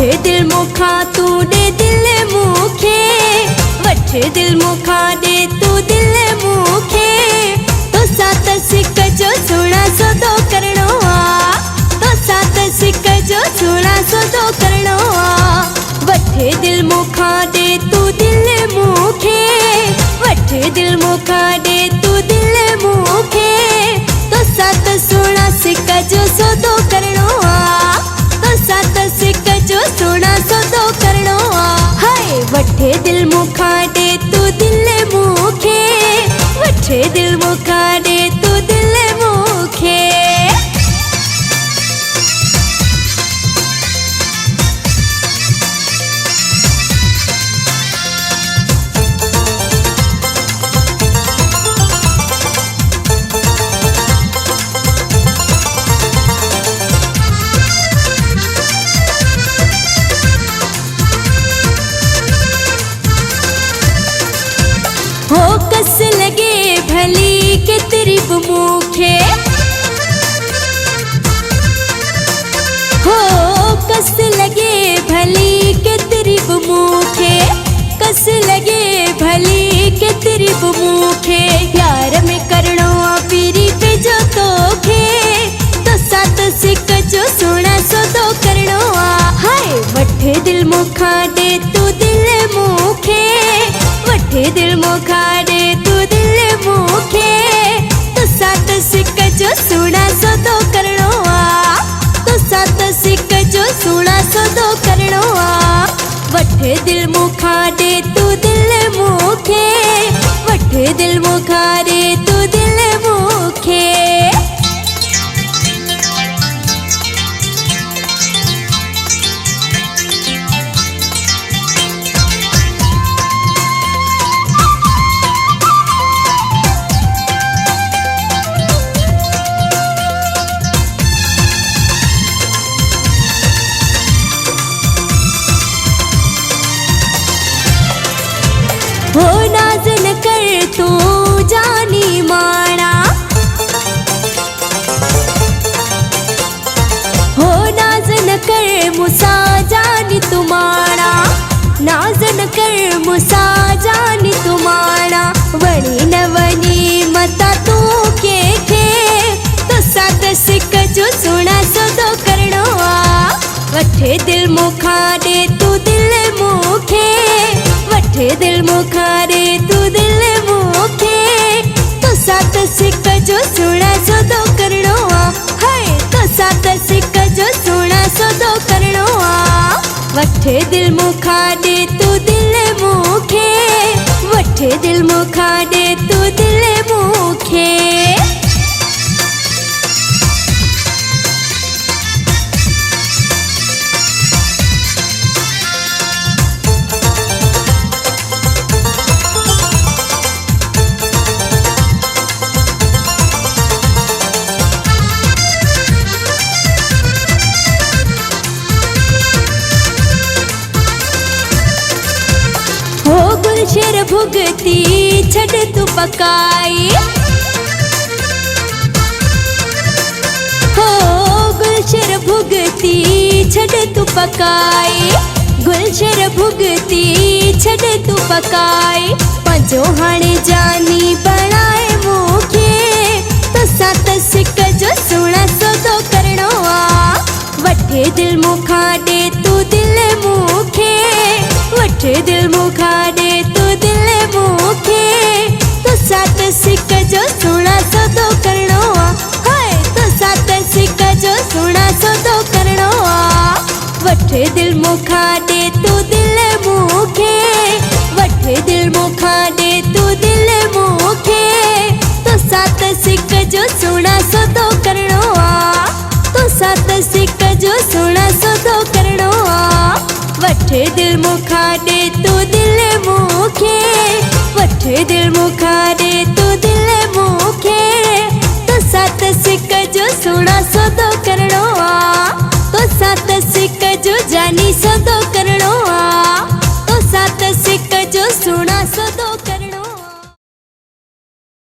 वठे दिल मुखा तू दे दिल मुखे, वठे दिल मुखा दे तू दिल मुखे। तो सात सिक जो सोना सौदो करणो आ, तो सात सिक जो सोना सौदो करणो आ। वठे दिल मुखा दे तू दिल मुखे, वठे दिल मुखा दे तू दिल मुखे। तो सात सोना सिक जो सौदो करणो आ, तो सात सिक जो सोना सौदो करणो आ। हाय वठे दिल मुखा दे तू दिल मुखे, वठे दिल मुखा दे तू दिल मुखे। हो कस लगे भली के तेरी मुखे, हो कस लगे भली के तेरी मुखे, कस लगे भली के तेरी मुखे। प्यार में करणो पीरी पे जो तोखे, तो सात सिक जो सोना सौदो करणो आ। हाय वठे दिल मुखा दे तू दिल मुखे, वठे दिल मुखा दे तू दिल मुखे। तो सात सिक जो सोना सौदो करणो आ, तो सात सिक जो सोना सौदो करणो आ। वठे दिल मुखा दे तू दिल मुखे, वठे दिल मुखा दे तू दिल मुखे। हो नाज न कर तू जानी माना, हो नाज न कर मुसा जानी तुम्हारा, नाज न कर मुसा जानी तुम्हारा। वणी न वणी मता तू के तो सात सिक जो सोना सौदो करणो आ। वठे दिल मुखा दे तू दिल मुखे, वठे दिल मुखा दे तू दिल मुखे। तो सात सिक जो सोना सौदो करणो आ। हाय तो सात सिक जो सोना सौदो करणो आ। वठे दिल मुखा दे तू दिल मुखे, वठे दिल मुखा दे तू दिल मुखे। गुलशर भुगती छड़ तू पकाई, हो गुलशर भुगती छड़ तू पकाई, गुलशर भुगती छड़ तू पकाई। पंजो हाणे जानी बनाए मुखे, तो सात सिक जो सोना सौदो करणो आ। वठे दिल मुखा दे तू दिल मुखे, वठे दिल मुखा दे तू दिल मुखे। तो सात सिक जो सोना सौदो करणो आ। हाय तो सात सिक जो सोना सौदो करणो आ। वठे दिल मुखा दे तू दिल मुखे, वठे दिल मुखा दे तू दिल मुखे। तो सात सिक जो सोना सौदो करणो आ, तो सात सिक जो सोना सौदो करणो आ। वठे दिल मुखा दे तू दिल मुखे, वठे दिल मुखा दे तू दिल मुखे। तो सात सिक जो सोना सौदो करणो आ, तो सात सिक जो जानी सौदो